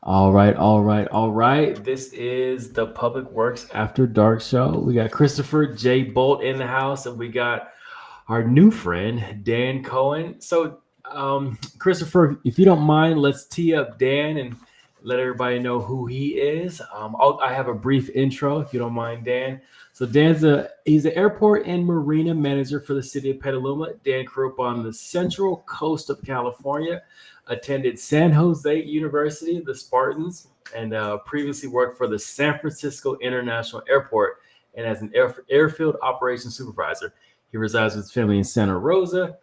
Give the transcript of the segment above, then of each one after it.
All right. This is the Public Works After Dark show. We got Christopher J. Bolt in the house, and we got our new friend, Dan Cohen. So, Christopher, if you don't mind, let's tee up Dan and let everybody know who he is. I have a brief intro, if you don't mind, Dan. So he's an airport and marina manager for the city of Petaluma. Dan grew up on the central coast of California, attended San Jose University, the Spartans, and previously worked for the San Francisco International Airport and as an airfield operations supervisor. He resides with his family in Santa Rosa.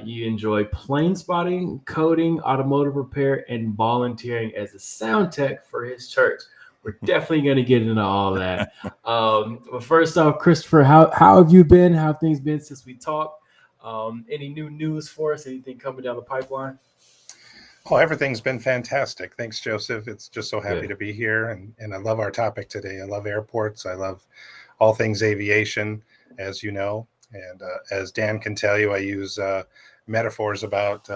You enjoy plane spotting, coding, automotive repair, and volunteering as a sound tech for his church. We're definitely going to get into all that. But first off, Christopher, how have you been? How have things been since we talked? Any new news for us? Anything coming down the pipeline? Oh, everything's been fantastic. Thanks, Joseph. It's just so happy Good. to be here. And I love our topic today. I love airports. I love all things aviation, as you know. And as Dan can tell you, I use metaphors about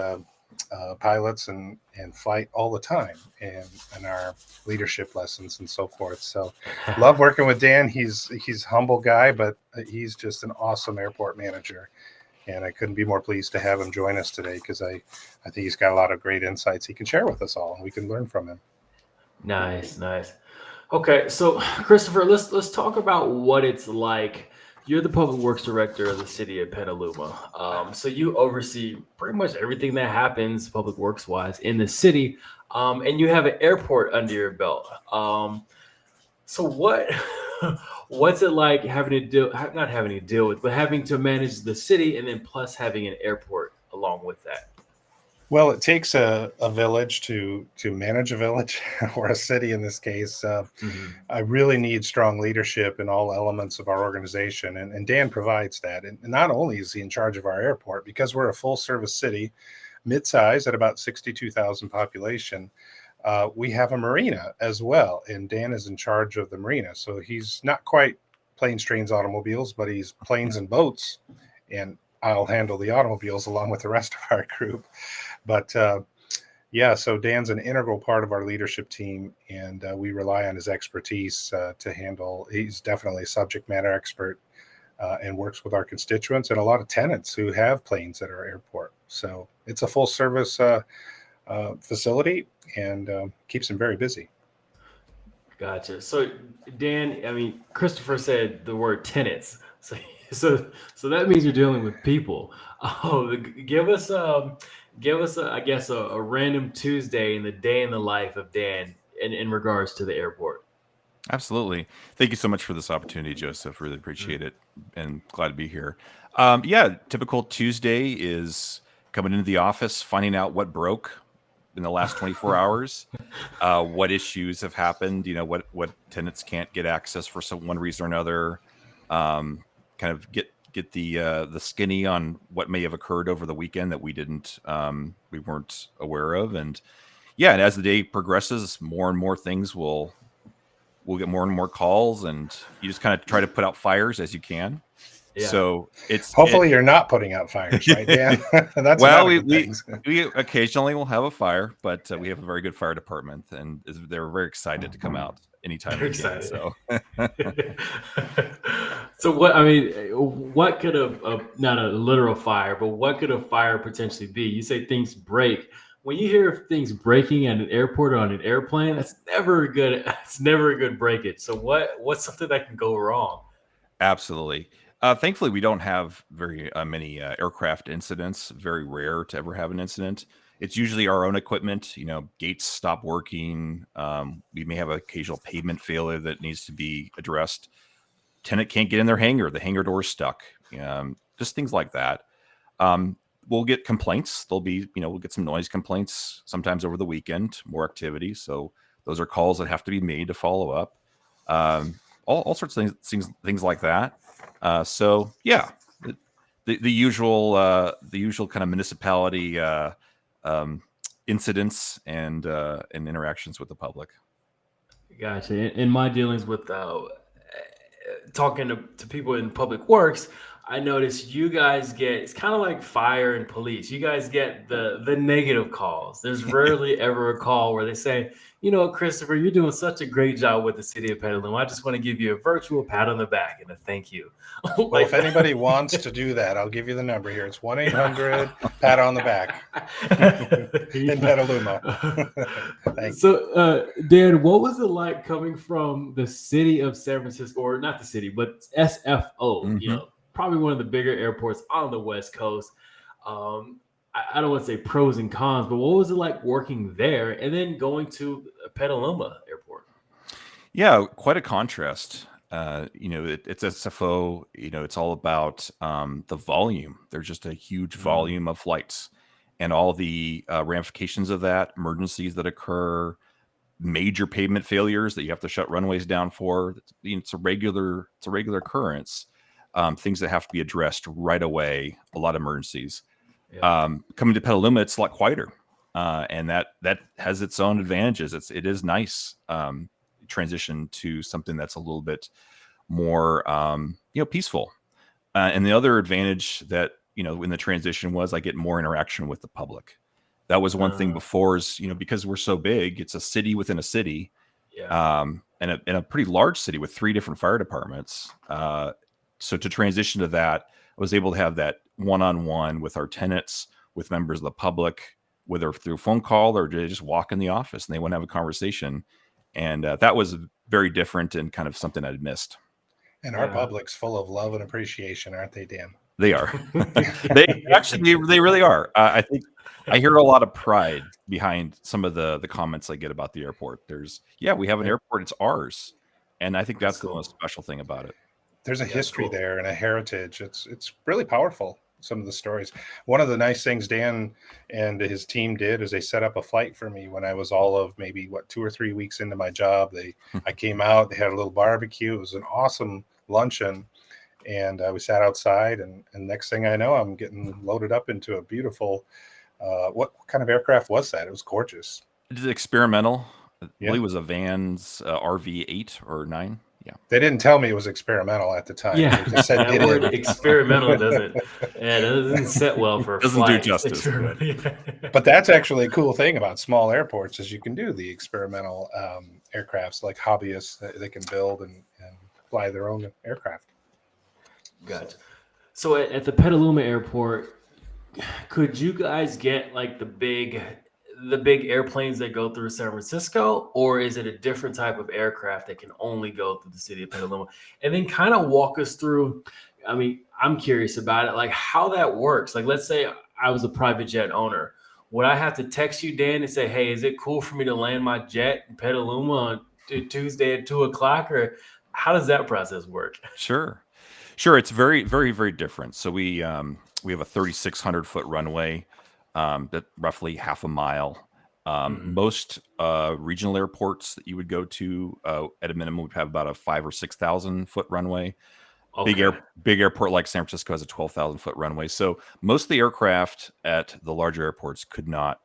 pilots and flight all the time and our leadership lessons and so forth. So love working with Dan. He's a humble guy, but he's just an awesome airport manager. And I couldn't be more pleased to have him join us today because I think he's got a lot of great insights he can share with us all, and we can learn from him. Nice, nice. Okay, so Christopher, let's talk about what it's like. You're the public works director of the city of Petaluma. So you oversee pretty much everything that happens public works wise in the city, and you have an airport under your belt. So what what's it like having to deal not having to deal with, but having to manage the city and then plus having an airport along with that? Well, it takes a village to manage a village or a city in this case. Hmm. I really need strong leadership in all elements of our organization, and Dan provides that. And not only is he in charge of our airport, because we're a full service city, mid-size at about 62,000 population. We have a marina as well, and Dan is in charge of the marina. So he's not quite planes, trains, automobiles, but he's planes and boats, and I'll handle the automobiles along with the rest of our group. But yeah, so Dan's an integral part of our leadership team, and we rely on his expertise to handle. He's definitely a subject matter expert and works with our constituents and a lot of tenants who have planes at our airport. So it's a full service facility and keeps him very busy. Gotcha. So Dan, I mean, Christopher said the word tenants. So so that means you're dealing with people. Oh, give us I guess a random Tuesday in the day in the life of Dan in regards to the airport. Absolutely. Thank you so much for this opportunity, Joseph. Really appreciate it and glad to be here. Yeah, typical Tuesday is coming into the office, finding out what broke in the last 24 hours, what issues have happened, what tenants can't get access for some one reason or another, kind of get the skinny on what may have occurred over the weekend that we weren't aware of. And yeah, and as the day progresses, more and more things we'll get more and more calls, and you just kind of try to put out fires as you can. Yeah. So it's Hopefully, you're not putting out fires, right, Dan? That's well, not a good thing. we occasionally will have a fire, but we have a very good fire department, and they're very excited to come out anytime They're they can. excited. So So what I mean, what could not a literal fire, but what could a fire potentially be? You say things break. When you hear of things breaking at an airport or on an airplane, that's never a good. It's never a good breakage. So what's something that can go wrong? absolutely. Thankfully, we don't have very many aircraft incidents. Very rare to ever have an incident. It's usually our own equipment. Gates stop working. We may have an occasional pavement failure that needs to be addressed. Tenant can't get in their hangar. The hangar door is stuck. Just things like that. We'll get complaints. We'll get some noise complaints sometimes over the weekend, more activity. So those are calls that have to be made to follow up. All sorts of things like that. So yeah, the usual kind of municipality um, incidents and interactions with the public. Gotcha. In my dealings with talking to people in public works, I noticed you guys get, it's kind of like fire and police. You guys get the negative calls. There's rarely ever a call where they say, you know, Christopher, you're doing such a great job with the city of Petaluma. I just want to give you a virtual pat on the back and a thank you. Well, if anybody wants to do that, I'll give you the number here. It's 1-800 pat on the back in Petaluma. Thank you. So, Dan, what was it like coming from the city of San Francisco, or not the city, but SFO? You know, probably one of the bigger airports on the West Coast. I don't want to say pros and cons, but what was it like working there and then going to Petaluma Airport? Yeah, quite a contrast. You know, it's SFO. You know, it's all about the volume. There's just a huge volume of flights, and all the ramifications of that, emergencies that occur, major pavement failures that you have to shut runways down for. It's a regular occurrence. Things that have to be addressed right away. A lot of emergencies. Yeah. Coming to Petaluma, it's a lot quieter, and that has its own advantages. It is nice transition to something that's a little bit more peaceful. And the other advantage that in the transition was I get more interaction with the public. That was one thing before, is because we're so big, it's a city within a city, and a pretty large city with 3 different fire departments. So to transition to that, I was able to have that one-on-one with our tenants, with members of the public, whether through phone call or they just walk in the office and they want to have a conversation. And that was very different and kind of something I'd missed. And our public's full of love and appreciation, aren't they, Dan? They are. they really are. I think I hear a lot of pride behind some of the comments I get about the airport. We have an airport, it's ours. And I think that's the most special thing about it. There's a history there and a heritage. It's really powerful, some of the stories. One of the nice things Dan and his team did is they set up a flight for me when I was all of maybe 2 or 3 weeks into my job. I came out, they had a little barbecue. It was an awesome luncheon. And we sat outside, and next thing I know, I'm getting loaded up into a beautiful, what kind of aircraft was that? It was gorgeous. It is experimental. I believe it was a Van's RV-8 or 9. Yeah. They didn't tell me it was experimental at the time. Yeah, they just said that word experimental doesn't set well for a doesn't flight. do justice. But that's actually a cool thing about small airports, is you can do the experimental aircrafts, like hobbyists. They can build and fly their own aircraft. Gotcha. So at the Petaluma Airport, could you guys get like the big airplanes that go through San Francisco, or is it a different type of aircraft that can only go through the city of Petaluma? And then kind of walk us through, I mean, I'm curious about it, like how that works. Like, let's say I was a private jet owner. Would I have to text you, Dan, and say, hey, is it cool for me to land my jet in Petaluma on Tuesday at 2:00, or how does that process work? Sure. It's very, very, very different. So we have a 3,600 foot runway, that roughly half a mile. Most regional airports that you would go to at a minimum would have about a 5,000 or 6,000 foot runway. Okay. Big airport like San Francisco has a 12,000 foot runway. So most of the aircraft at the larger airports could not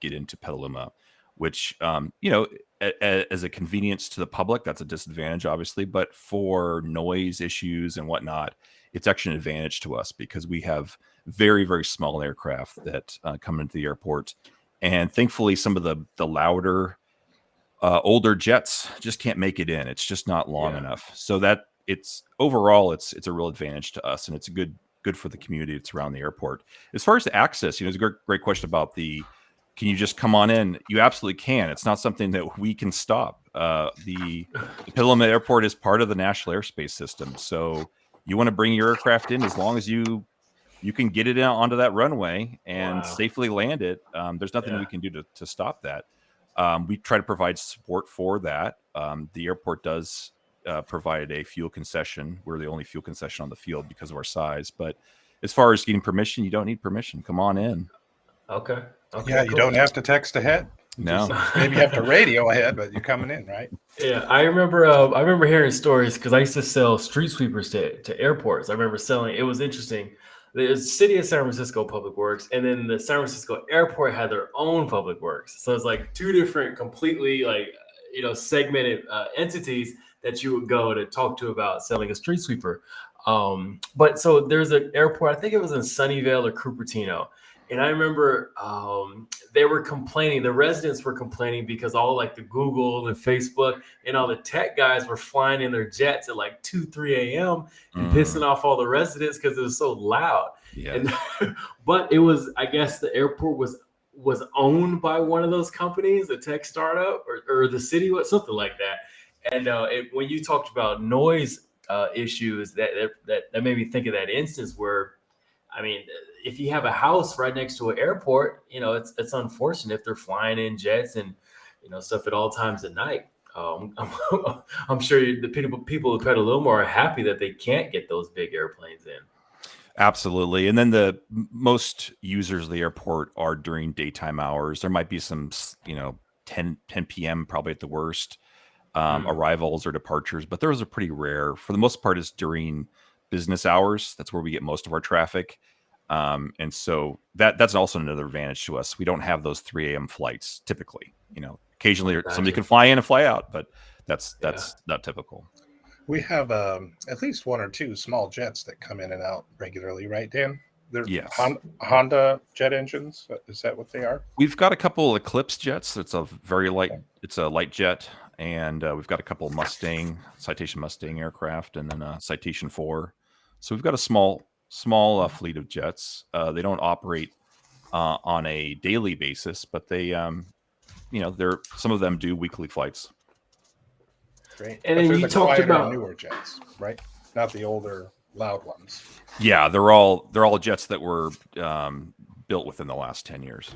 get into Petaluma, which as a convenience to the public, that's a disadvantage, obviously. But for noise issues and whatnot, it's actually an advantage to us because we have very, very small aircraft that come into the airport. And thankfully, some of the louder, older jets just can't make it in. It's just not long enough. So that it's a real advantage to us, and it's good for the community that's around the airport. As far as the access, it's a great question about can you just come on in? You absolutely can. It's not something that we can stop. The Petaluma Airport is part of the National Airspace System. So you want to bring your aircraft in, as long as you can get it onto that runway and safely land it. There's nothing we can do to stop that. We try to provide support for that. The airport does provide a fuel concession. We're the only fuel concession on the field because of our size. But as far as getting permission, you don't need permission. Come on in. Okay. Yeah, you don't have to text ahead. No. Maybe you have to radio ahead, but you're coming in, right? Yeah, I remember hearing stories because I used to sell street sweepers to airports. I remember selling. It was interesting. The city of San Francisco Public Works, and then the San Francisco Airport had their own Public Works. So it's like 2 different, completely segmented entities that you would go to talk to about selling a street sweeper. But so there's an airport, I think it was in Sunnyvale or Cupertino. And I remember they were complaining, the residents were complaining because all like the Google and Facebook and all the tech guys were flying in their jets at like 2, 3 a.m. and pissing off all the residents because it was so loud. Yes. And but it was, I guess the airport was owned by one of those companies, a tech startup, or the city, was something like that. And when you talked about noise issues, that made me think of that instance where, I mean, if you have a house right next to an airport, it's unfortunate if they're flying in jets and stuff at all times at night. I'm sure the people of Petaluma are happy that they can't get those big airplanes in. Absolutely. And then the most users of the airport are during daytime hours. There might be some, 10 p.m. probably at the worst, arrivals or departures, but those are pretty rare. For the most part, it's during business hours. That's where we get most of our traffic. And so that's also another advantage to us. We don't have those 3 a.m. flights typically. Occasionally somebody can fly in and fly out, but that's not typical. We have at least 1 or 2 small jets that come in and out regularly, right, Dan? They're Yes. Honda jet engines. Is that what they are? We've got a couple Eclipse jets. It's a very light. It's a light jet, and we've got a couple Citation Mustang aircraft, and then a Citation 4. So we've got a small fleet of jets. They don't operate on a daily basis, but they, some of them do weekly flights. Great. And then you talked about newer jets, right? Not the older, loud ones. Yeah, they're all jets that were built within the last 10 years.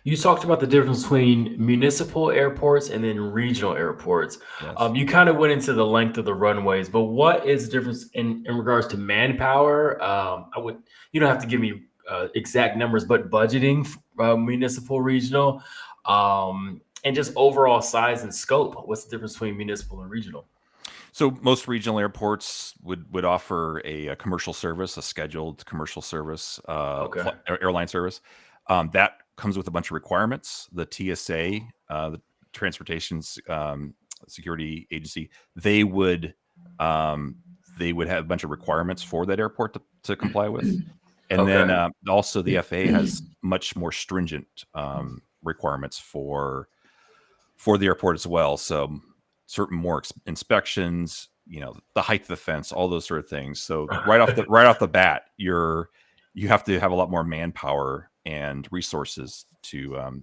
You talked about the difference between municipal airports and then regional airports. Yes. You kind of went into the length of the runways, but what is the difference in regards to manpower? You don't have to give me exact numbers, but budgeting, municipal, regional, and just overall size and scope. What's the difference between municipal and regional? So most regional airports would offer a commercial service, a scheduled commercial service, airline service. That comes with a bunch of requirements. The TSA, the Transportation Security Agency, they would have a bunch of requirements for that airport to comply with. And then also the FAA has much more stringent requirements for the airport as well. So certain more inspections, the height of the fence, all those sort of things. So right off the bat, you have to have a lot more manpower and resources to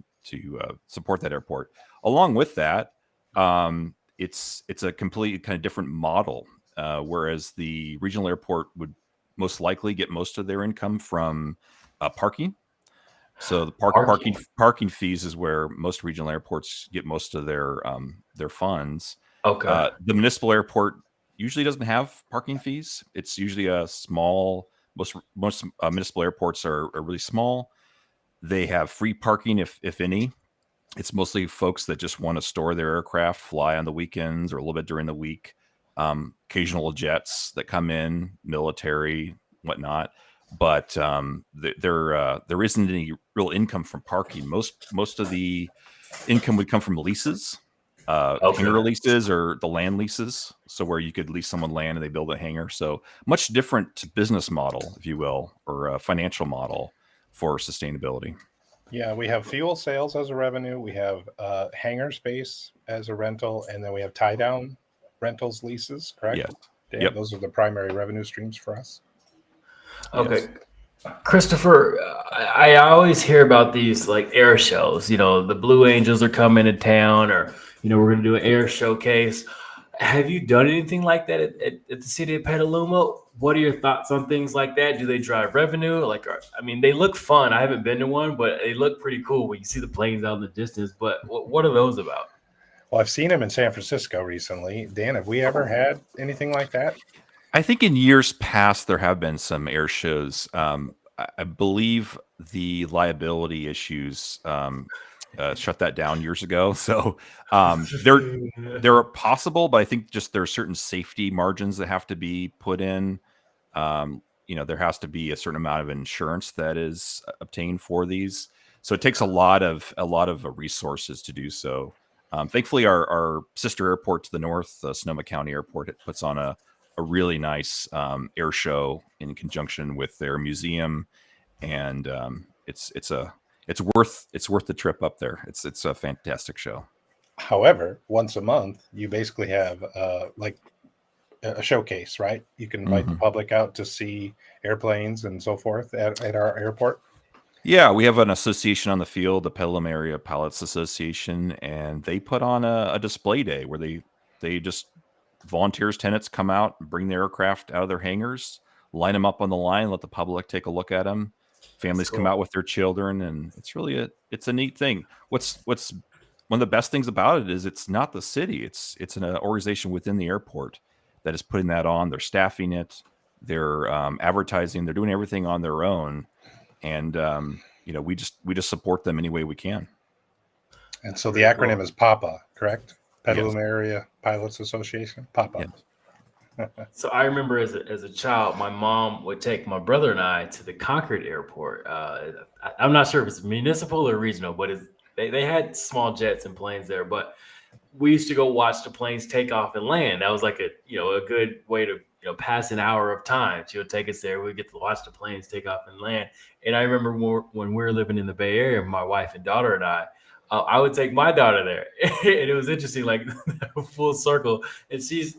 support that airport. Along with that, it's a completely kind of different model. Whereas the regional airport would most likely get most of their income from parking. So the parking fees is where most regional airports get most of their funds. Okay. The municipal airport usually doesn't have parking fees. It's usually a small. Most municipal airports are really small. They have free parking if any. It's mostly folks that just want to store their aircraft, fly on the weekends or a little bit during the week. Occasional jets that come in, military, whatnot. But there isn't any real income from parking. Most of the income would come from leases, hangar leases or the land leases. So where you could lease someone land and they build a hangar. So much different business model, if you will, or a financial model for sustainability. Yeah, we have fuel sales as a revenue. We have hangar space as a rental, and then we have tie down rentals, leases. Correct? Yes. Dan, Yep. Those are the primary revenue streams for us. Okay. Yes. Christopher, I always hear about these like air shows, the Blue Angels are coming to town, or, we're going to do an air showcase. Have you done anything like that at the city of Petaluma? What are your thoughts on things like that? Do they drive revenue? They look fun. I haven't been to one, but they look pretty cool when you see the planes out in the distance. But what are those about? Well, I've seen them in San Francisco recently. Dan, have we ever had anything like that? I think in years past, there have been some air shows. I believe the liability issues shut that down years ago. So they're possible, but I think just there are certain safety margins that have to be put in. There has to be a certain amount of insurance that is obtained for these. So it takes a lot of resources to do so. Thankfully, our sister airport to the north, Sonoma County Airport, it puts on a a really nice air show in conjunction with their museum, and it's worth the trip up there. It's a fantastic show. However, once a month, you basically have like a showcase, right? You can invite the public out to see airplanes and so forth at our airport. Yeah, we have an association on the field, the Petaluma Area Pilots Association, and they put on a display day where they just volunteers, tenants come out, bring their aircraft out of their hangars, line them up on the line, let the public take a look at them. Families come cool. out with their children, and it's a neat thing. What's one of the best things about it is it's not the city; it's an organization within the airport that is putting that on. They're staffing it, they're advertising, they're doing everything on their own, and we just support them any way we can. And so the acronym is PAPA, correct? Petaluma Yes. Area Pilots Association, PAPA. Yeah. So I remember as a child, my mom would take my brother and I to the Concord Airport. I'm not sure if it's municipal or regional, but they had small jets and planes there. But we used to go watch the planes take off and land. That was like a good way to pass an hour of time. She would take us there. We'd get to watch the planes take off and land. And I remember when we were living in the Bay Area, my wife and daughter and I would take my daughter there. And it was interesting, like full circle. And she's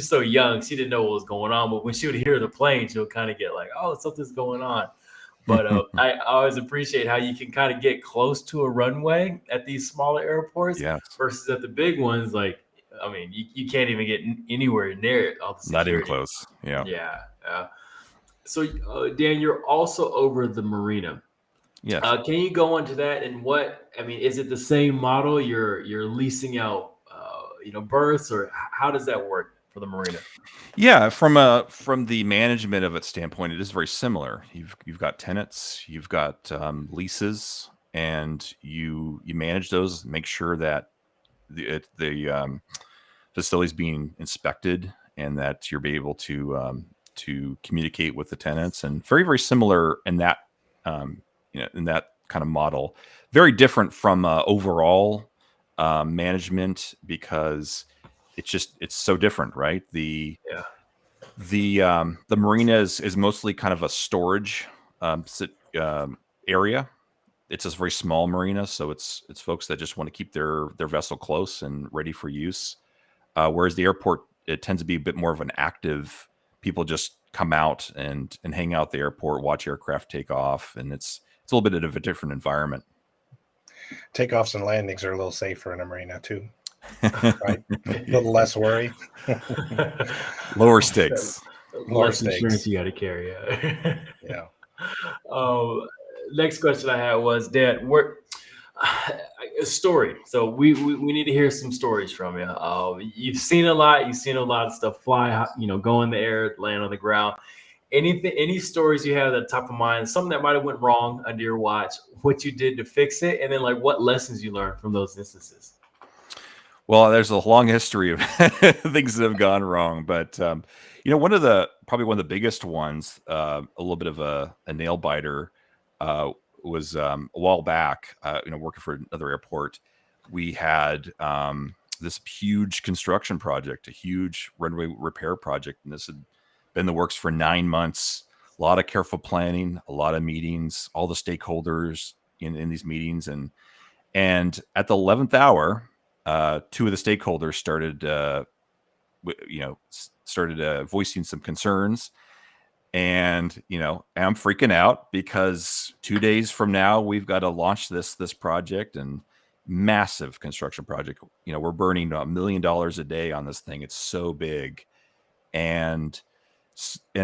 so young, she didn't know what was going on. But when she would hear the plane, she would kind of get like, oh, something's going on. But I always appreciate how you can kind of get close to a runway at these smaller airports Yes. versus at the big ones. Like, I mean, you can't even get anywhere near it. All the security. Not even close. Yeah. Yeah. So, Dan, you're also over the marina. Yes. Can you go into that and is it the same model? You're leasing out, berths, or how does that work for the marina? Yeah, from the management of its standpoint, it is very similar. You've got tenants, you've got leases, and you manage those. Make sure that the facility's being inspected, and that you're be able to communicate with the tenants. And very, very similar in that in that kind of model. Very different from overall management, because it's so different, right? The marina is mostly kind of a storage area. It's a very small marina, so it's folks that just want to keep their vessel close and ready for use. Whereas the airport, it tends to be a bit more of an active. People just come out and hang out at the airport, watch aircraft take off, and it's a little bit of a different environment. Takeoffs and landings are a little safer in a marina too, right? A little less worry. Lower stakes. Less insurance you got to carry. Yeah. Next question I had was, Dad, a story. So we need to hear some stories from you. You've seen a lot. You've seen a lot of stuff fly, go in the air, land on the ground. Any stories you have at the top of mind, something that might have went wrong under your watch, what you did to fix it, and then like what lessons you learned from those instances? Well, there's a long history of things that have gone wrong, but probably one of the biggest ones, a little bit of a nail biter, was a while back. Working for another airport, we had this huge construction project, a huge runway repair project, and this had been in the works for 9 months. A lot of careful planning, a lot of meetings, all the stakeholders in these meetings, and at the 11th hour, two of the stakeholders started voicing some concerns, and I'm freaking out because 2 days from now we've got to launch this project, and massive construction project. We're burning $1 million a day on this thing. It's so big, and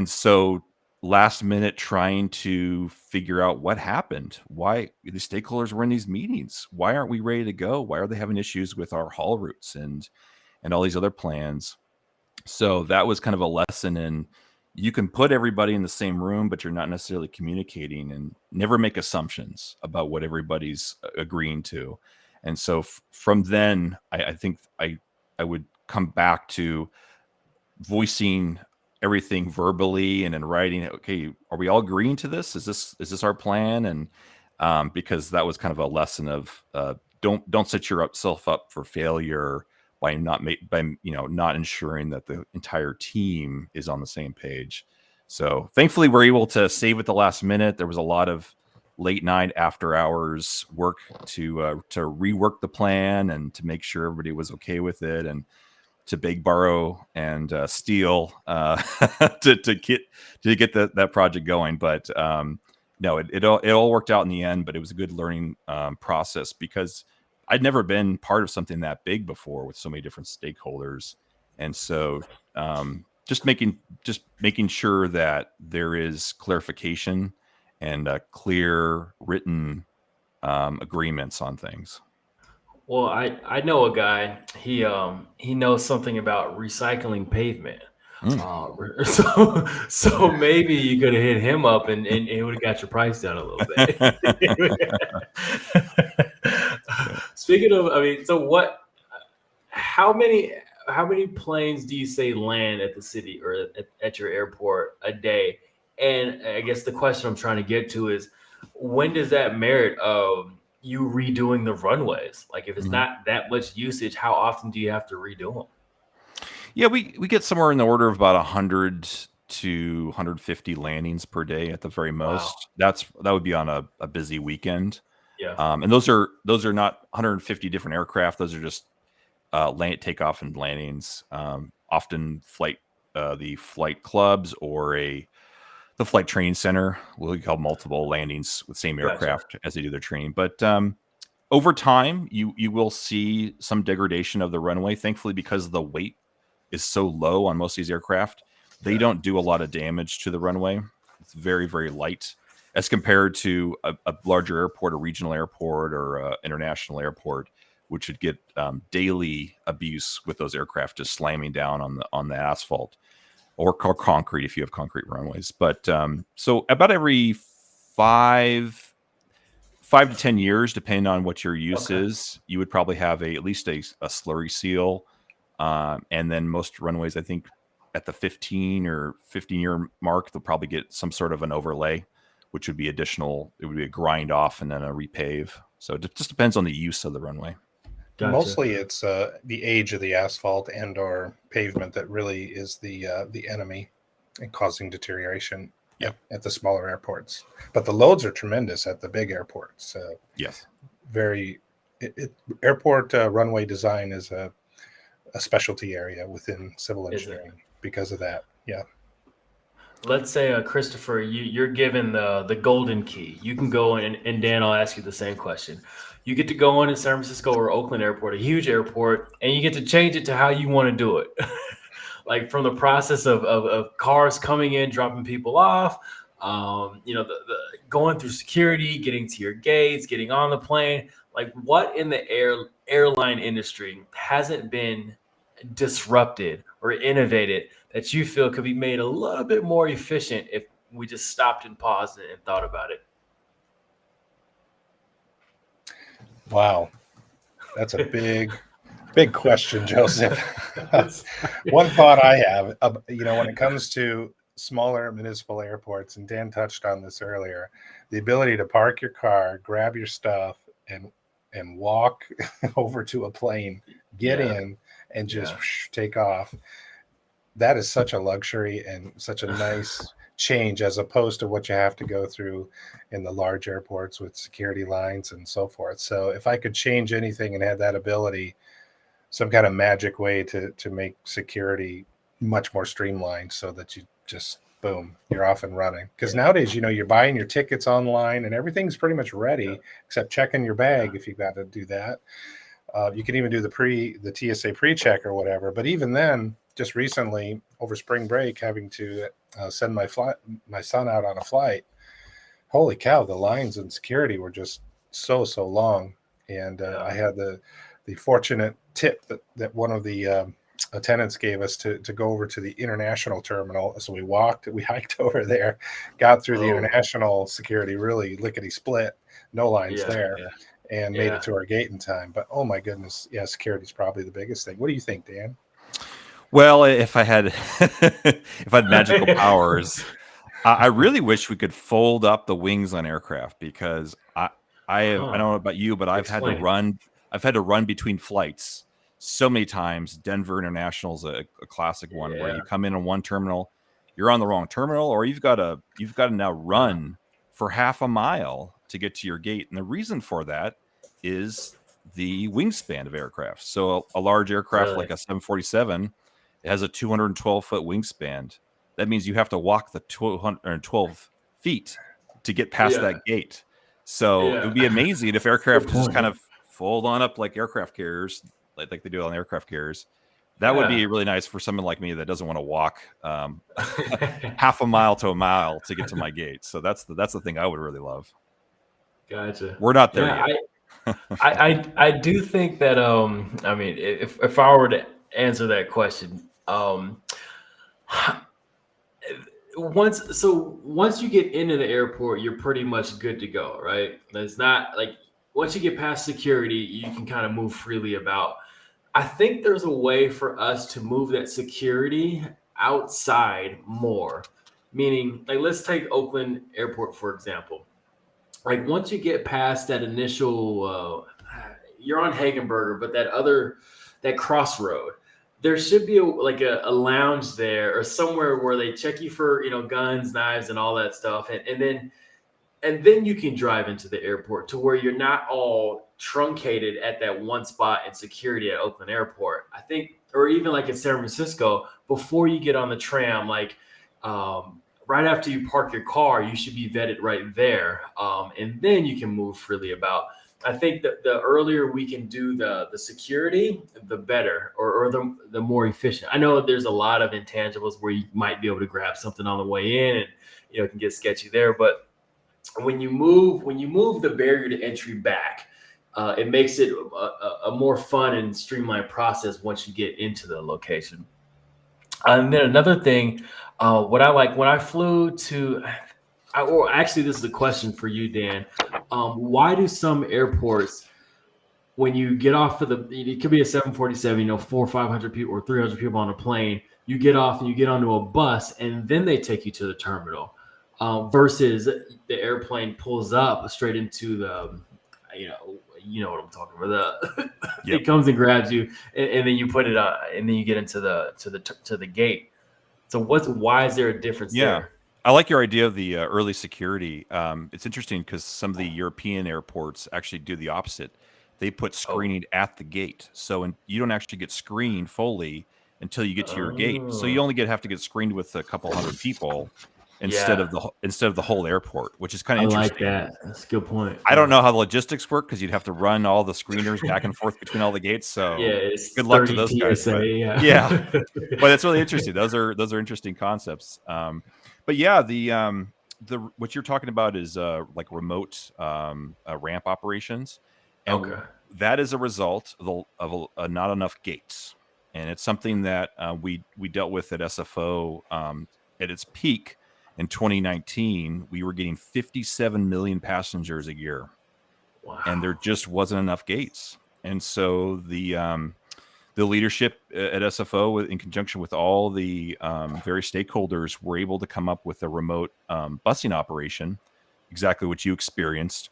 so last minute trying to figure out what happened, why the stakeholders were in these meetings, why aren't we ready to go, why are they having issues with our haul routes and all these other plans. So that was kind of a lesson in, you can put everybody in the same room, but you're not necessarily communicating, and never make assumptions about what everybody's agreeing to. And so from then, I think I would come back to voicing everything verbally and in writing. Okay, are we all agreeing to this? Is this our plan? And because that was kind of a lesson of don't set yourself up for failure by not ensuring that the entire team is on the same page. So thankfully, we're able to save at the last minute. There was a lot of late night after hours work to rework the plan and to make sure everybody was okay with it, and to beg, borrow, and steal to get that project going. But no, it all worked out in the end. But it was a good learning process, because I'd never been part of something that big before with so many different stakeholders, and so just making sure that there is clarification and clear written agreements on things. Well, I know a guy. He knows something about recycling pavement. Mm. So maybe you could have hit him up, and it would have got your price down a little bit. Speaking of, I mean, so what? How many how many planes do you say land at the city or at your airport a day? And I guess the question I'm trying to get to is, when does that merit you redoing the runways? Like, if it's Mhm. not that much usage, how often do you have to redo them? Yeah, we get somewhere in the order of about 100 to 150 landings per day at the very Wow. most. That would be on a busy weekend. Yeah. And those are not 150 different aircraft. Those are just takeoff and landings. Often the flight clubs or the flight training center will have multiple landings with same Gotcha. aircraft as they do their training. But over time, you will see some degradation of the runway. Thankfully, because the weight is so low on most of these aircraft, they Yeah. don't do a lot of damage to the runway. It's very, very light as compared to a larger airport, a regional airport, or an international airport, which would get daily abuse with those aircraft just slamming down on the asphalt or concrete if you have concrete runways. But so about every five 5 to 10 years, depending on what your use Okay. is, you would probably have at least a slurry seal. And then most runways, I think, at the 15 year mark, they'll probably get some sort of an overlay, which would be additional. It would be a grind off and then a repave. So it just depends on the use of the runway. Gotcha. Mostly, it's the age of the asphalt and/or pavement that really is the enemy and causing deterioration Yeah. at the smaller airports. But the loads are tremendous at the big airports. Yes. Very airport runway design is a specialty area within civil Is it? engineering because of that. Yeah. Let's say, Christopher, you're given the golden key. You can go in, and Dan, I'll ask you the same question. You get to go in San Francisco or Oakland Airport, a huge airport, and you get to change it to how you want to do it. Like, from the process of cars coming in, dropping people off, the going through security, getting to your gates, getting on the plane. Like, what in the airline industry hasn't been disrupted or innovated that you feel could be made a little bit more efficient if we just stopped and paused and thought about it? Wow. That's a big question, Joseph. One thought I have, when it comes to smaller municipal airports, and Dan touched on this earlier, the ability to park your car, grab your stuff, and walk over to a plane, get Yeah, in, and just yeah. take off. That is such a luxury and such a nice change as opposed to what you have to go through in the large airports with security lines and so forth. So if I could change anything and had that ability, some kind of magic way to make security much more streamlined so that you just boom, you're off and running. Because Yeah, nowadays, you're buying your tickets online and everything's pretty much yeah, ready except checking your yeah. bag if you've got to do that. You can even do the TSA pre-check or whatever. But even then, just recently over spring break, having to send my son out on a flight. Holy cow, the lines and security were just so long. And Yeah. I had the fortunate tip that one of the attendants gave us to go over to the international terminal. So we hiked over there, got through the Oh, international security, really lickety split, no lines yeah, there, yeah, and made yeah. it to our gate in time. But oh my goodness, yeah, security is probably the biggest thing. What do you think, Dan? Well, if I had if I had magical powers, I really wish we could fold up the wings on aircraft, because I don't Huh. know about you, but Explain. I've had to run between flights. so many times. Denver International is a classic one where Yeah. you come in on one terminal, you're on the wrong terminal, or you've got to now run for half a mile to get to your gate. And the reason for that is the wingspan of aircraft. So a large aircraft Really? like a 747, it has a 212-foot wingspan. That means you have to walk the 212 feet to get past Yeah. that gate. So it would be amazing if aircraft just kind of fold on up like aircraft carriers, like they do on aircraft carriers. That would be really nice for someone like me that doesn't want to walk half a mile to a mile to get to my gate. So that's the thing I would really love. Gotcha. We're not there yet. I do think that I mean, if I were to answer that question, once you get into the airport, you're pretty much good to go, right? It's not like once you get past security, you can kind of move freely about. I think there's a way for us to move that security outside more. Meaning, like let's take Oakland Airport for example. Like once you get past that initial you're on Hagenberger, but that crossroad, there should be a lounge there or somewhere where they check you for guns, knives, and all that stuff, and then you can drive into the airport to where you're not all truncated at that one spot in security at Oakland Airport. I think, or even like in San Francisco, before you get on the tram, like right after you park your car, you should be vetted right there, and then you can move freely about. I think that the earlier we can do the security, the better, or the more efficient. I know there's a lot of intangibles where you might be able to grab something on the way in, and it can get sketchy there. But when you move the barrier to entry back, it makes it a more fun and streamlined process once you get into the location. And then another thing, what I like when I flew to, or actually, this is a question for you, Dan. Why do some airports, when you get off of it could be a 747, 400 or 500 people or 300 people on a plane, you get off and you get onto a bus and then they take you to the terminal, versus the airplane pulls up straight into the, what I'm talking about. Yep. It comes and grabs you, and then you put it on, and then you get into the gate. So why is there a difference there? I like your idea of the early security. It's interesting because some of the European airports actually do the opposite. They put screening at the gate, so you don't actually get screened fully until you get to your gate. So you only have to get screened with a couple hundred people instead of the whole airport, which is kind of interesting. I like that. That's a good point. I don't know how the logistics work because you'd have to run all the screeners back and forth between all the gates. So good luck to those guys. But, but it's really interesting. Those are interesting concepts. But yeah, the what you're talking about is like remote ramp operations, and that is a result of not enough gates, and it's something that we dealt with at SFO at its peak. In 2019, we were getting 57 million passengers a year, and there just wasn't enough gates. And so the leadership at SFO, in conjunction with all the various stakeholders, were able to come up with a remote busing operation, exactly what you experienced,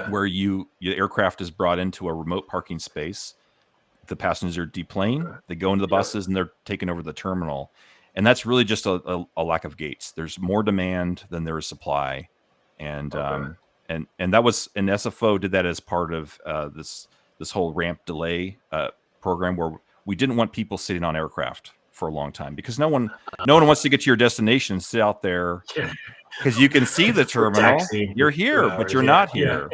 where your aircraft is brought into a remote parking space. The passengers are deplane, they go into the buses, and they're taken over the terminal. And that's really just a lack of gates. There's more demand than there is supply, and that was, and SFO did that as part of this whole ramp delay program, where we didn't want people sitting on aircraft for a long time, because no one wants to get to your destination and sit out there because you can see the terminal. You're here, but you're not here,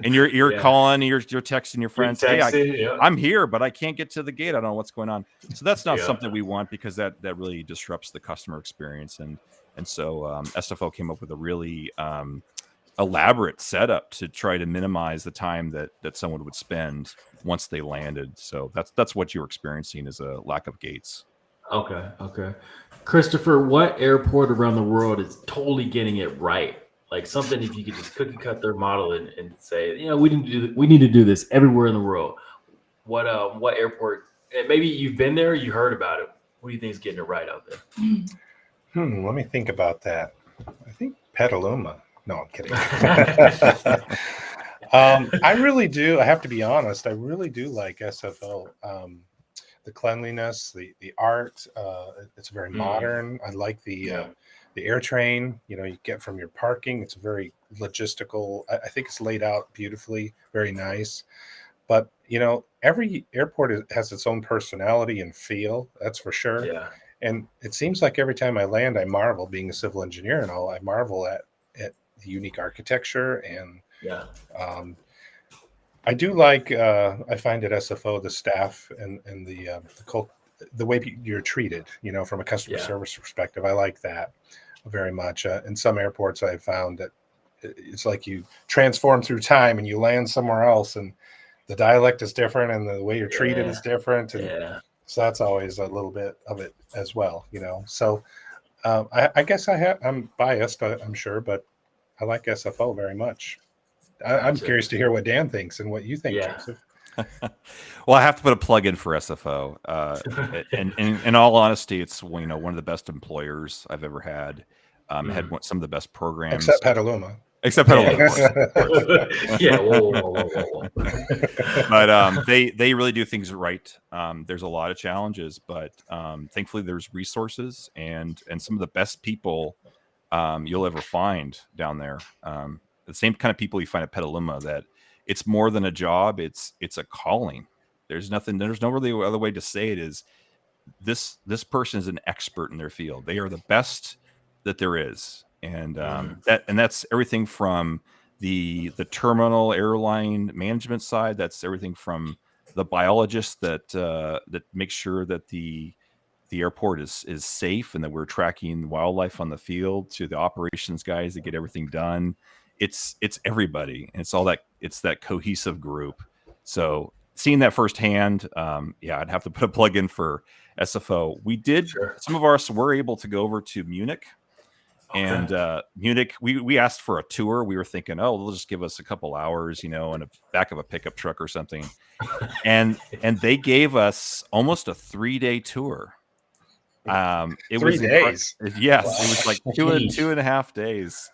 and you're calling, you're texting your friends, hey, I'm here, but I can't get to the gate. I don't know what's going on. So that's not something we want, because that really disrupts the customer experience. And so SFO came up with a really elaborate setup to try to minimize the time that someone would spend once they landed. So that's what you're experiencing, is a lack of gates. Okay. Christopher, what airport around the world is totally getting it right? Like something, if you could just cookie cut their model and say, we need to do this everywhere in the world. What airport? Maybe you've been there, you heard about it. What do you think is getting it right out there? Let me think about that. I think Petaluma. No, I'm kidding. I really do. I have to be honest. I really do like SFO. the cleanliness, the art. It's very modern. I like the air train. You get from your parking. It's very logistical. I think it's laid out beautifully, very nice. But every airport has its own personality and feel. That's for sure. Yeah. And it seems like every time I land, I marvel, being a civil engineer and all, I marvel at the unique architecture. And Yeah. I do like, I find at SFO, the staff and the way you're treated, from a customer service perspective. I like that very much. In some airports, I've found that it's like you transform through time and you land somewhere else, and the dialect is different and the way you're treated is different. And so that's always a little bit of it as well, So I guess I'm biased, I'm sure, but I like SFO very much. I'm curious to hear what Dan thinks and what you think, Joseph. Well, I have to put a plug in for SFO. And in all honesty, it's one of the best employers I've ever had. Had some of the best programs. Except Petaluma. Except Petaluma, of course. Yeah. Whoa. But they really do things right. There's a lot of challenges, but thankfully there's resources and some of the best people you'll ever find down there. The same kind of people you find at Petaluma, that it's more than a job. It's a calling. There's no really other way to say it. Is this person is an expert in their field. They are the best that there is. And that's everything from the terminal airline management side. That's everything from the biologist that makes sure that the airport is safe and that we're tracking wildlife on the field, to the operations guys that get everything done. It's everybody. And it's that cohesive group. So seeing that firsthand, I'd have to put a plug in for SFO. We did, some of us were able to go over to Munich. Okay. And Munich, we asked for a tour. We were thinking, they'll just give us a couple hours, in the back of a pickup truck or something. And they gave us almost a 3-day tour. It 3 days. Yes, wow. It was like 2.5 days.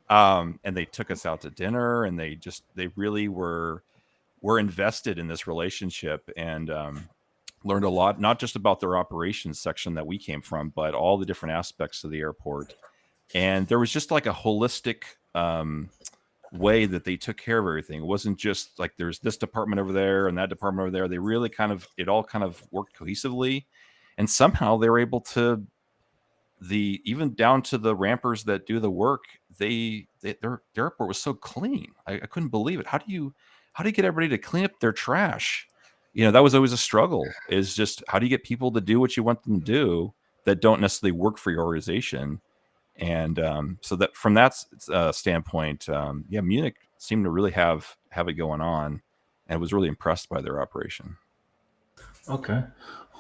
And they took us out to dinner, and they really were invested in this relationship, and learned a lot, not just about their operations section that we came from, but all the different aspects of the airport. And there was just like a holistic way that they took care of everything. It wasn't just like there's this department over there and that department over there. They really it all kind of worked cohesively. And somehow they were able to, even down to the rampers that do the work, their airport was so clean. I couldn't believe it. How do you get everybody to clean up their trash? That was always a struggle, is just how do you get people to do what you want them to do that don't necessarily work for your organization? And so that from that standpoint, Munich seemed to really have it going on, and was really impressed by their operation. Okay.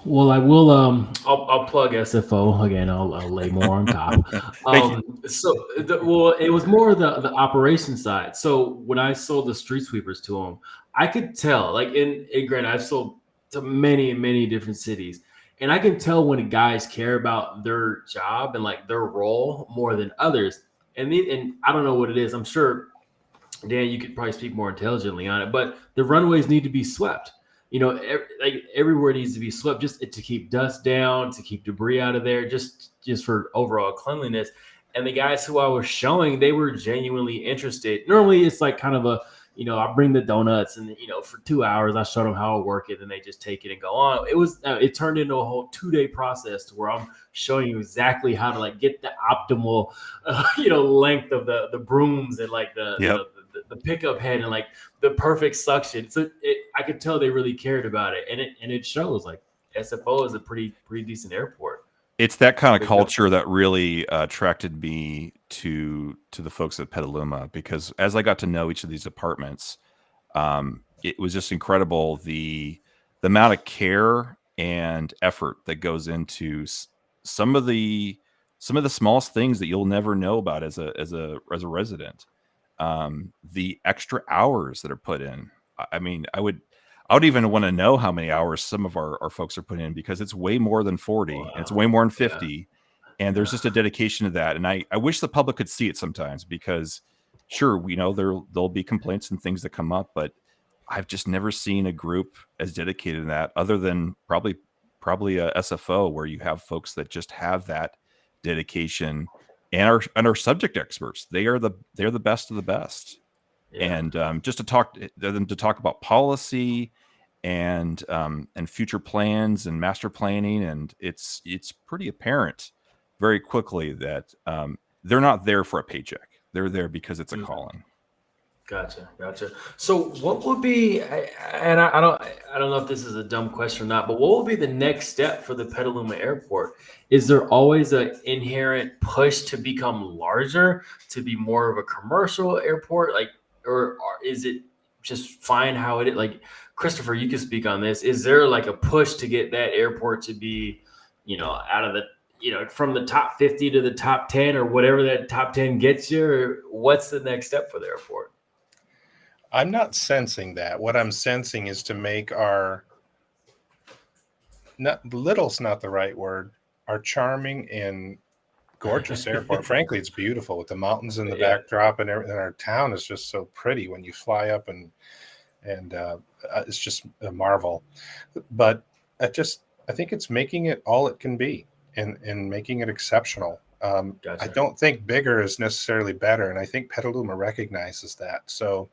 Well, I will. I'll plug SFO again. I'll lay more on top. It was more the operation side. So when I sold the street sweepers to them, I could tell. Like in granted, I've sold to many different cities, and I can tell when guys care about their job and like their role more than others. And I don't know what it is. I'm sure, Dan, you could probably speak more intelligently on it. But the runways need to be swept. Everywhere needs to be swept, just to keep dust down, to keep debris out of there, just for overall cleanliness. And the guys who I was showing, they were genuinely interested. Normally it's like kind of I bring the donuts and, for 2 hours, I show them how I work it and they just take it and go on. It turned into a whole 2-day process to where I'm showing you exactly how to like get the optimal, length of the brooms and like the pickup head and like the perfect suction. So I could tell they really cared about it, and it shows. Like SFO is a pretty decent airport. It's that kind of culture that really attracted me to the folks at Petaluma, because as I got to know each of these departments, it was just incredible the amount of care and effort that goes into some of the smallest things that you'll never know about as a resident. The extra hours that are put in. I mean, I would even want to know how many hours some of our folks are putting in, because it's way more than 40. Wow. And it's way more than 50. Yeah. And there's just a dedication to that. And I wish the public could see it sometimes, because sure, we know there'll be complaints and things that come up, but I've just never seen a group as dedicated to that, other than probably probably a SFO where you have folks that just have that dedication and are subject experts. They're the best of the best. Yeah. And just to talk about policy and future plans and master planning, and it's pretty apparent very quickly that they're not there for a paycheck. They're there because it's a Mhm. calling. Gotcha. So, what would be, and I don't know if this is a dumb question or not, but what would be the next step for the Petaluma Airport? Is there always an inherent push to become larger, to be more of a commercial airport, like, or is it just fine how it is? Like, Christopher, you can speak on this. Is there like a push to get that airport to be, out of the, from the top 50 to the top 10 or whatever that top 10 gets you? Or what's the next step for the airport? I'm not sensing that. What I'm sensing is to make our, not little's not the right word, our charming and gorgeous airport. Frankly, it's beautiful with the mountains in the Yeah. backdrop and everything. Our town is just so pretty when you fly up, and it's just a marvel. But I think it's making it all it can be, and making it exceptional. I Gotcha. don't think bigger is necessarily better, and I think Petaluma recognizes that. So,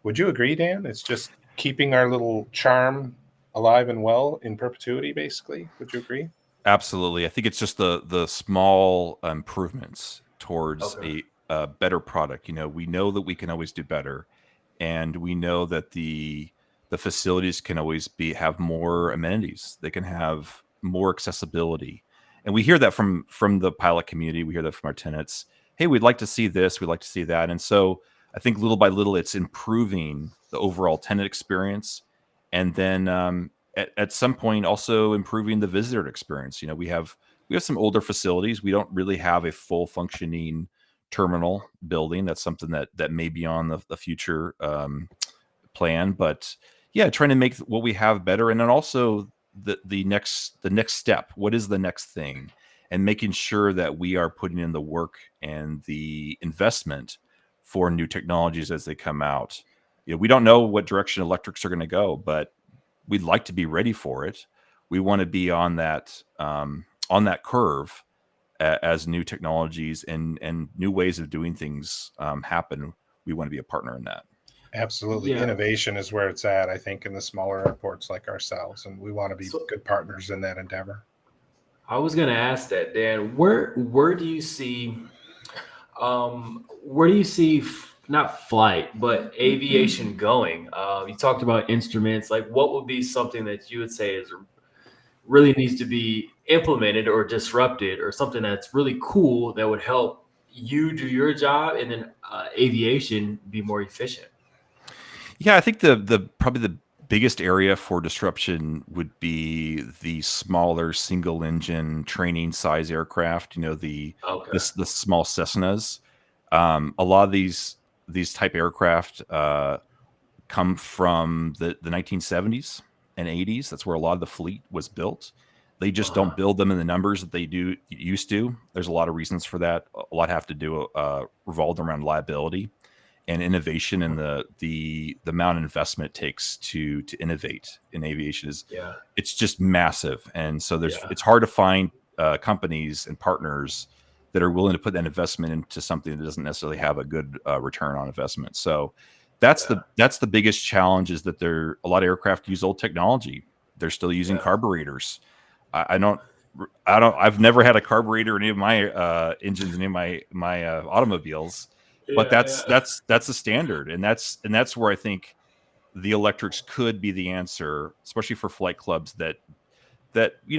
would you agree, Dan? It's just keeping our little charm alive and well in perpetuity, basically. Would you agree? Absolutely. I think it's just the small improvements towards Okay. a better product. We know that we can always do better, and we know that the facilities can always have more amenities. They can have more accessibility, and we hear that from the pilot community. We hear that from our tenants. Hey, we'd like to see this. We'd like to see that. And so I think little by little, it's improving the overall tenant experience, and then at some point also improving the visitor experience. We have some older facilities. We don't really have a full functioning terminal building. That's something that may be on the future plan. But yeah, trying to make what we have better, and then also the next step. What is the next thing? And making sure that we are putting in the work and the investment for new technologies as they come out. We don't know what direction electrics are going to go, but we'd like to be ready for it. We want to be on that curve as new technologies and new ways of doing things happen. We want to be a partner in that. Absolutely. Yeah. Innovation is where it's at, I think, in the smaller airports like ourselves. And we want to be So good partners in that endeavor. I was gonna ask that, Dan. Where do you see not flight but aviation going? You talked about instruments. Like, what would be something that you would say is really needs to be implemented or disrupted, or something that's really cool that would help you do your job and then aviation be more efficient? Yeah, I think the probably the biggest area for disruption would be the smaller single engine training size aircraft. Okay. The small Cessnas. A lot of these type aircraft come from the 1970s and 80s. That's where a lot of the fleet was built. They just don't Uh-huh. build them in the numbers that they do used to. There's a lot of reasons for that. A lot have to do revolved around liability and innovation, and the amount of investment it takes to innovate in aviation is Yeah. it's just massive. And so Yeah. it's hard to find companies and partners that are willing to put that investment into something that doesn't necessarily have a good return on investment. So Yeah. that's the biggest challenge, is that a lot of aircraft use old technology. They're still using Yeah. carburetors. I don't. I've never had a carburetor in any of my engines in any of my automobiles, but Yeah. that's Yeah. that's that's a standard, and that's where I think the electrics could be the answer, especially for flight clubs that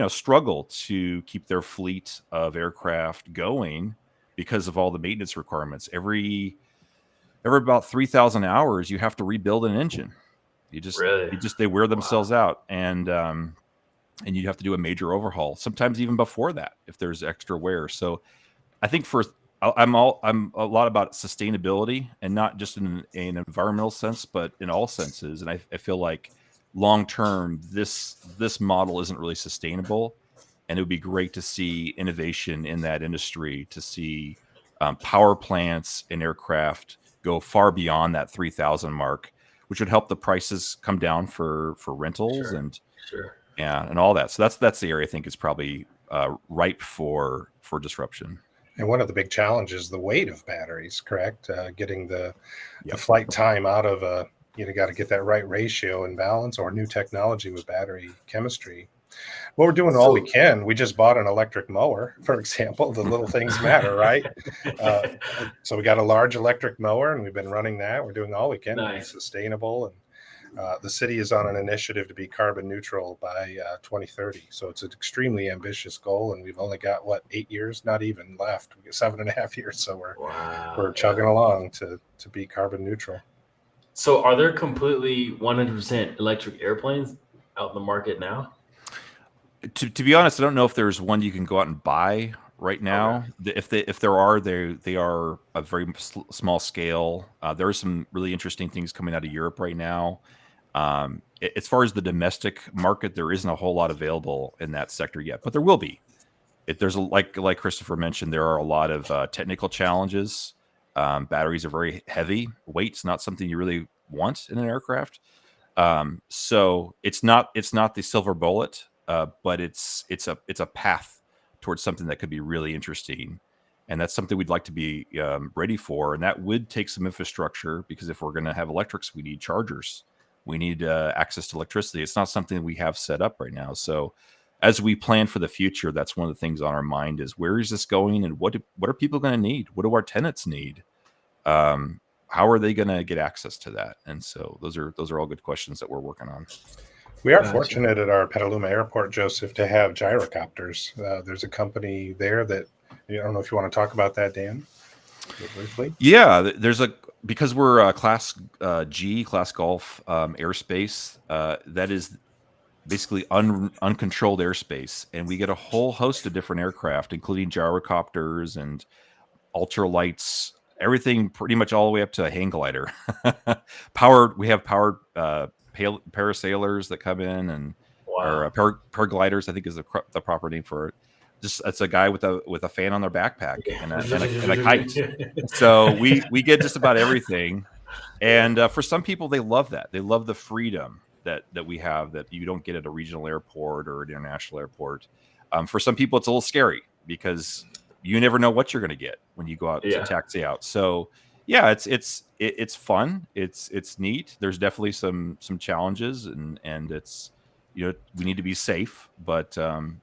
struggle to keep their fleet of aircraft going because of all the maintenance requirements. Every about 3,000 hours, you have to rebuild an engine. Really? They wear Wow. themselves out, and you have to do a major overhaul. Sometimes even before that, if there's extra wear. So I think I'm a lot about sustainability, and not just in an environmental sense, but in all senses. And I feel like long term, this model isn't really sustainable, and it would be great to see innovation in that industry, to see power plants and aircraft go far beyond that 3,000 mark, which would help the prices come down for rentals Sure. and Sure. and all that. So that's the area I think is probably ripe for disruption. And one of the big challenges, the weight of batteries, correct? Getting the Yep. flight time out of got to get that right ratio and balance, or new technology with battery chemistry. Well, we're doing all we can. We just bought an electric mower, for example. The little things matter, right? So we got a large electric mower, and we've been running that. We're doing all we can to be sustainable. And the city is on an initiative to be carbon neutral by 2030. So it's an extremely ambitious goal, and we've only got 8 years, not even left. We got 7.5 years, so we're chugging along to be carbon neutral. So are there completely 100% electric airplanes out in the market now? To be honest, I don't know if there's one you can go out and buy right now. Okay. If there are, they are a very small scale. There are some really interesting things coming out of Europe right now. As far as the domestic market, there isn't a whole lot available in that sector yet, but there will be. There's like Christopher mentioned, there are a lot of technical challenges. Batteries are very heavy. Weight's not something you really want in an aircraft. So it's not the silver bullet, but it's a path towards something that could be really interesting, and that's something we'd like to be ready for. And that would take some infrastructure, because if we're going to have electrics, we need chargers. We need access to electricity. It's not something we have set up right now. So as we plan for the future, that's one of the things on our mind is, where is this going, and what are people going to need? What do our tenants need? How are they going to get access to that? And so those are all good questions that we're working on. We are fortunate at our Petaluma Airport, Joseph, to have gyrocopters. There's a company there that, I don't know if you want to talk about that, Dan, briefly. Yeah, because we're class G, class golf airspace, that is basically uncontrolled airspace, and we get a whole host of different aircraft, including gyrocopters and ultralights, everything pretty much all the way up to a hang glider. We have powered parasailers that come in, and or paragliders, I think is the proper name for it. Just it's a guy with a fan on their backpack and a kite. So we get just about everything, and for some people, they love that. They love the freedom that we have that you don't get at a regional airport or an international airport. For some people, it's a little scary, because you never know what you're going to get when you go out to taxi out. So yeah, it's fun. It's neat. There's definitely some challenges, and it's, we need to be safe, but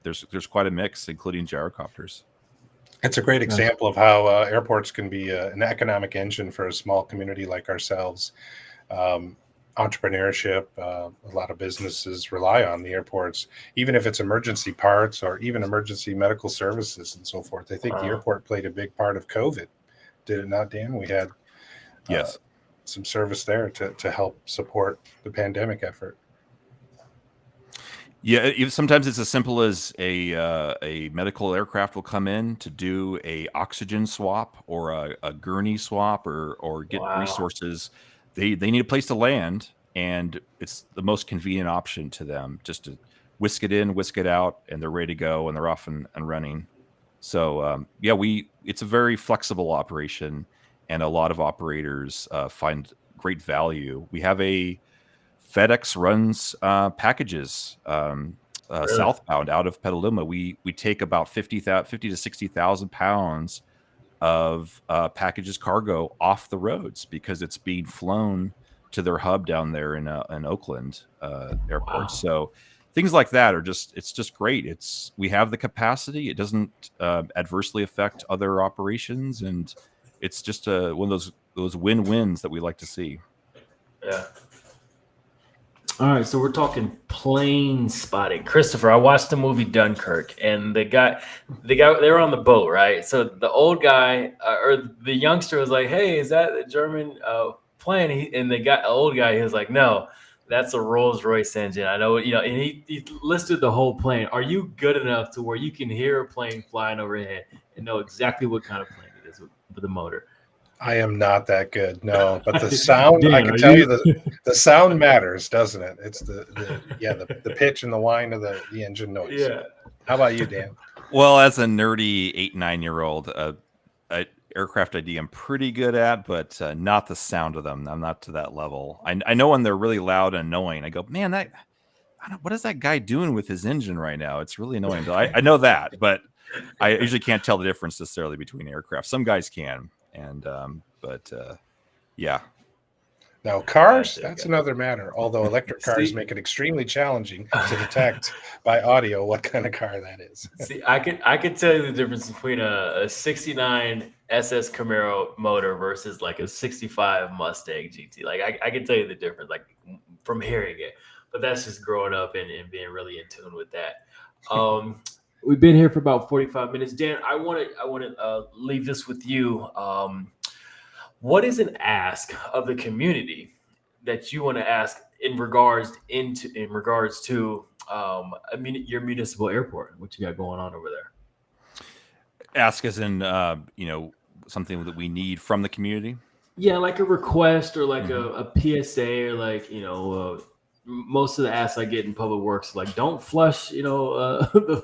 there's quite a mix, including gyrocopters. It's a great example of how airports can be an economic engine for a small community like ourselves. Entrepreneurship, a lot of businesses rely on the airports, even if it's emergency parts or even emergency medical services and so forth. I think the airport played a big part of COVID. Did it not, Dan? We had some service there to help support the pandemic effort. Yeah, sometimes it's as simple as a medical aircraft will come in to do a oxygen swap or a gurney swap or get resources. They need a place to land, and it's the most convenient option to them, just to whisk it in, whisk it out, and they're ready to go, and they're off and running. So it's a very flexible operation, and a lot of operators find great value. We have FedEx runs packages southbound out of Petaluma. We take about 50 to 60,000 pounds of packages cargo off the roads, because it's being flown to their hub down there in Oakland airport. So things like that it's just great. We have the capacity. It doesn't adversely affect other operations, and it's just one of those win-wins that we like to see. Yeah. All right, so we're talking plane spotting. Christopher, I watched the movie Dunkirk, and they were on the boat, right? So the old guy or the youngster was like, "Hey, is that a German plane?" And the old guy, he was like, "No, that's a Rolls-Royce engine." I know, and he listed the whole plane. Are you good enough to where you can hear a plane flying overhead and know exactly what kind of plane it is with the motor? I am not that good, no. But the sound, Dan, I can tell you the sound matters, doesn't it? It's the pitch and the whine of the engine noise. Yeah. How about you, Dan? Well, as a nerdy 8-9-year-old, aircraft ID I'm pretty good at, but not the sound of them. I'm not to that level. I know when they're really loud and annoying. I go, man, what is that guy doing with his engine right now? It's really annoying. I know that, but I usually can't tell the difference necessarily between aircraft. Some guys can, and yeah. Now, cars, Gotcha, that's gotcha. another matter, although electric cars See, make it extremely challenging to detect by audio what kind of car that is. see, I could tell you the difference between a '69 SS Camaro motor versus like a '65 Mustang GT. Like I can tell you the difference, like from hearing it. But that's just growing up and being really in tune with that. We've been here for about 45 minutes. Dan, I want to leave this with you. What is an ask of the community that you want to ask in regards to your municipal airport? What you got going on over there? Ask as in something that we need from the community. Yeah, like a request or like Mhm. a PSA or like most of the asks I get in public works like don't flush the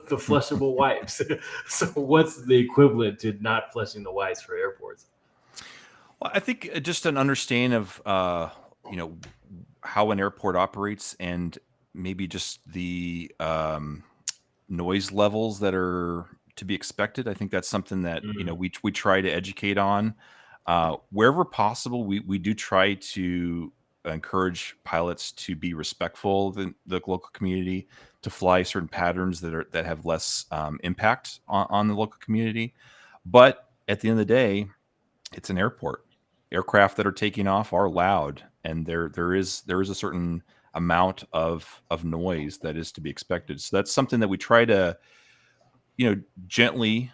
flushable wipes. So what's the equivalent to not flushing the wipes for airports? Well, I think just an understanding of you know how an airport operates, and maybe just the noise levels that are to be expected. I think that's something that Mm, we try to educate on. Wherever possible, we do try to encourage pilots to be respectful of the local community, to fly certain patterns that have less impact on the local community. But at the end of the day, it's an airport. Aircraft that are taking off are loud, and there is a certain amount of noise that is to be expected. So that's something that we try to gently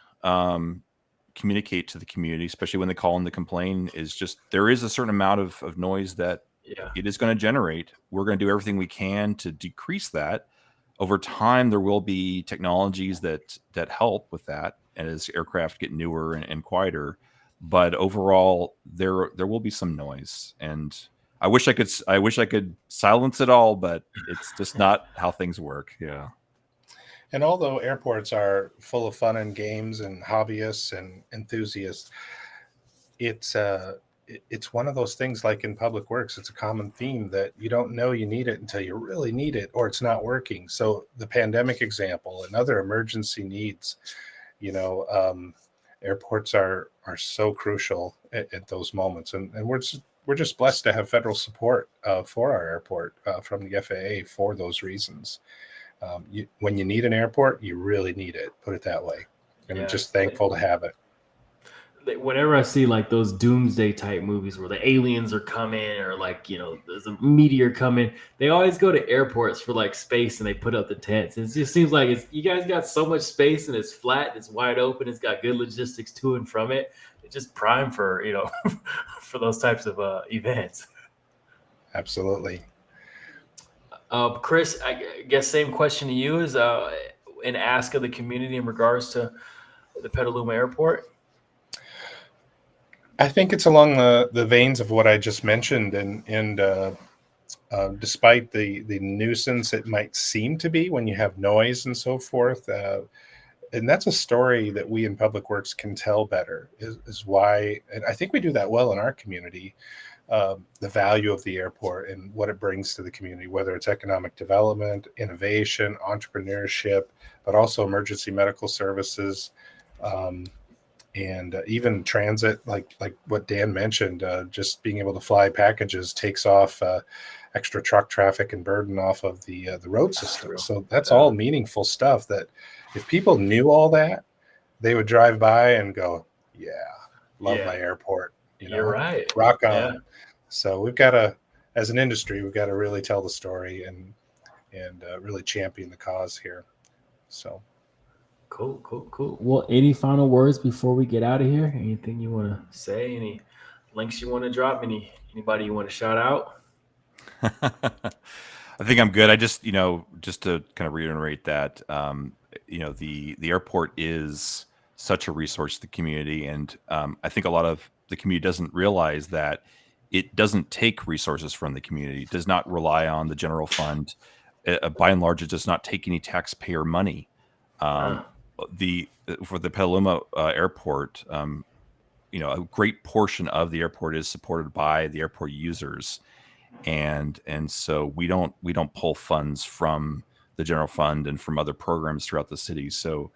communicate to the community, especially when they call in to complain. Is just there is a certain amount of noise that yeah, it is going to generate. We're going to do everything we can to decrease that. Over time, there will be technologies that help with that, and as aircraft get newer and quieter. But overall, there will be some noise, and I wish I could silence it all, but it's just not how things work. Yeah. And although airports are full of fun and games and hobbyists and enthusiasts, it's it's one of those things like in public works. It's a common theme that you don't know you need it until you really need it, or it's not working. So the pandemic example and other emergency needs, you know, airports are so crucial at those moments, and we're just blessed to have federal support for our airport from the FAA for those reasons. When you need an airport, you really need it. Put it that way, and I'm yeah. just thankful to have it. Whenever I see like those doomsday type movies where the aliens are coming or like there's a meteor coming, they always go to airports for like space and they put up the tents. It just seems like you guys got so much space and it's flat, it's wide open, it's got good logistics to and from it. It's just prime for for those types of events. Absolutely. Chris, I guess same question to you is an ask of the community in regards to the Petaluma Airport. I think it's along the veins of what I just mentioned, and despite the nuisance it might seem to be when you have noise and so forth, and that's a story that we in public works can tell better. Is why, and I think we do that well in our community. The value of the airport and what it brings to the community, whether it's economic development, innovation, entrepreneurship, but also emergency medical services. Um, and even transit, like what Dan mentioned, just being able to fly packages takes off extra truck traffic and burden off of the road That's system. true. So that's Yeah, all meaningful stuff that if people knew all that, they would drive by and go, "Yeah, love yeah, my airport." you're right. Rock Yeah. on. So we've got to, as an industry, we've got to really tell the story and really champion the cause here. So. Cool, cool, cool. Well, any final words before we get out of here? Anything you want to say? Any links you want to drop? Anybody you want to shout out? I think I'm good. I just, just to kind of reiterate that, the airport is such a resource to the community, and I think a lot of the community doesn't realize that it doesn't take resources from the community. It does not rely on the general fund. By and large, it does not take any taxpayer money. Um, Ah, the For the Petaluma airport, a great portion of the airport is supported by the airport users, and so we don't pull funds from the general fund and from other programs throughout the city. So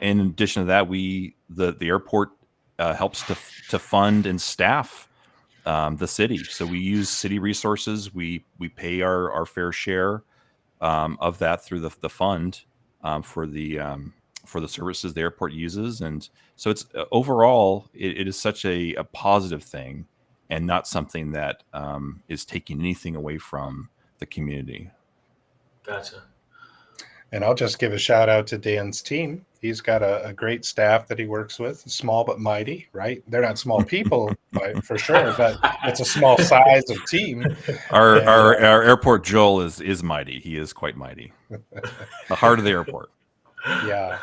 in addition to that, the airport helps to fund and staff the city. So we use city resources. We pay our fair share of that through the fund for the services the airport uses. And so it's overall it is such a positive thing, and not something that is taking anything away from the community. Gotcha. And I'll just give a shout out to Dan's team. He's got a great staff that he works with, small but mighty, right? They're not small people for sure, but it's a small size of team. Our airport Joel is mighty. He is quite mighty. The heart of the airport. Yeah.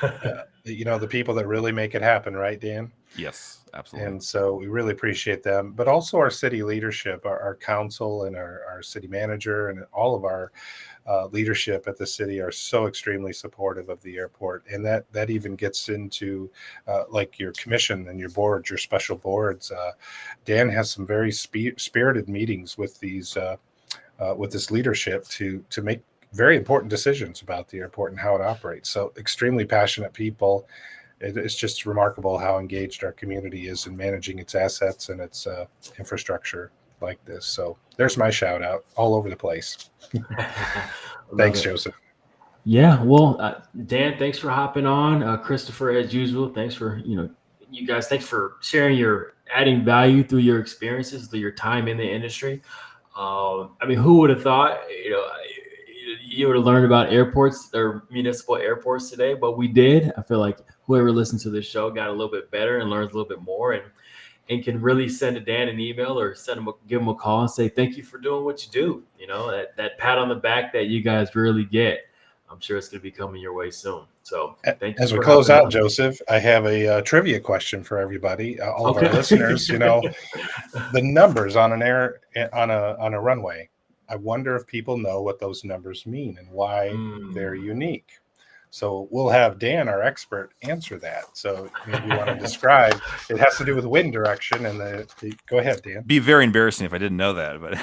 The people that really make it happen, right, Dan? Yes, absolutely. And so we really appreciate them, but also our city leadership, our council and our city manager and all of our leadership at the city are so extremely supportive of the airport. And that even gets into like your commission and your boards, your special boards. Dan has some very spirited meetings with with this leadership to make very important decisions about the airport and how it operates. So extremely passionate people. It's just remarkable how engaged our community is in managing its assets and its infrastructure like this. So there's my shout out all over the place. Thanks, Joseph. Yeah, well, Dan, thanks for hopping on. Christopher, as usual, thanks for you guys. Thanks for sharing your adding value through your experiences, through your time in the industry. I mean, who would have thought you would have learned about airports or municipal airports today? But we did. I feel like whoever listens to this show got a little bit better and learns a little bit more, and can really send Dan an email or give him a call and say thank you for doing what you do. That pat on the back that you guys really get. I'm sure it's going to be coming your way soon. So thank you. As we close out, Joseph, I have a trivia question for everybody, all of our listeners. The numbers on a runway. I wonder if people know what those numbers mean and why they're unique. So we'll have Dan, our expert, answer that. So maybe you want to describe. It has to do with wind direction and go ahead, Dan. Be very embarrassing if I didn't know that, but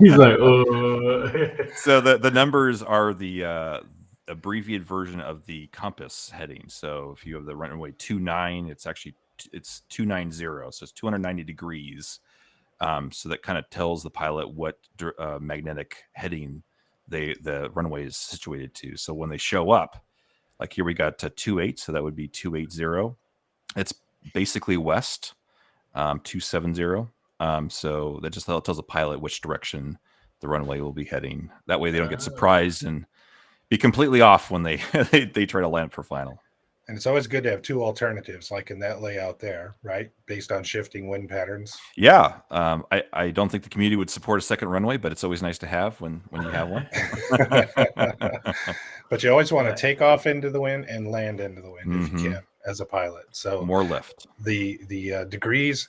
he's like, oh. So the numbers are the abbreviated version of the compass heading. So if you have the runway 29, it's 290, so it's 290 degrees. So that kind of tells the pilot what magnetic heading the runway is situated to. So when they show up, like here we got 28, so that would be 280. It's basically west, 270. So that just tells the pilot which direction the runway will be heading. That way they don't get surprised and be completely off when they they try to land for final. And it's always good to have two alternatives, like in that layout there, right? Based on shifting wind patterns. Yeah. I don't think the community would support a second runway, but it's always nice to have when you have one. But you always want to take off into the wind and land into the wind if you can as a pilot. So more lift. The degrees,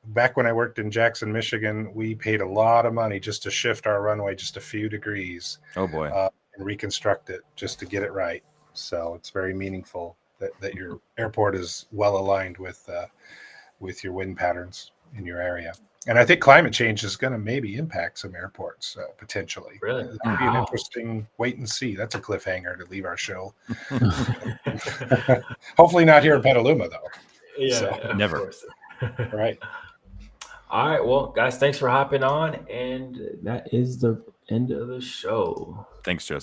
back when I worked in Jackson, Michigan, we paid a lot of money just to shift our runway just a few degrees. Oh boy. And reconstruct it just to get it right. So it's very meaningful that your airport is well aligned with your wind patterns in your area. And I think climate change is going to maybe impact some airports potentially. Really? That'd be an interesting wait and see. That's a cliffhanger to leave our show. Hopefully not here in Petaluma, though. Yeah, so, never. Right. All right. Well, guys, thanks for hopping on. And that is the end of the show. Thanks, Joseph.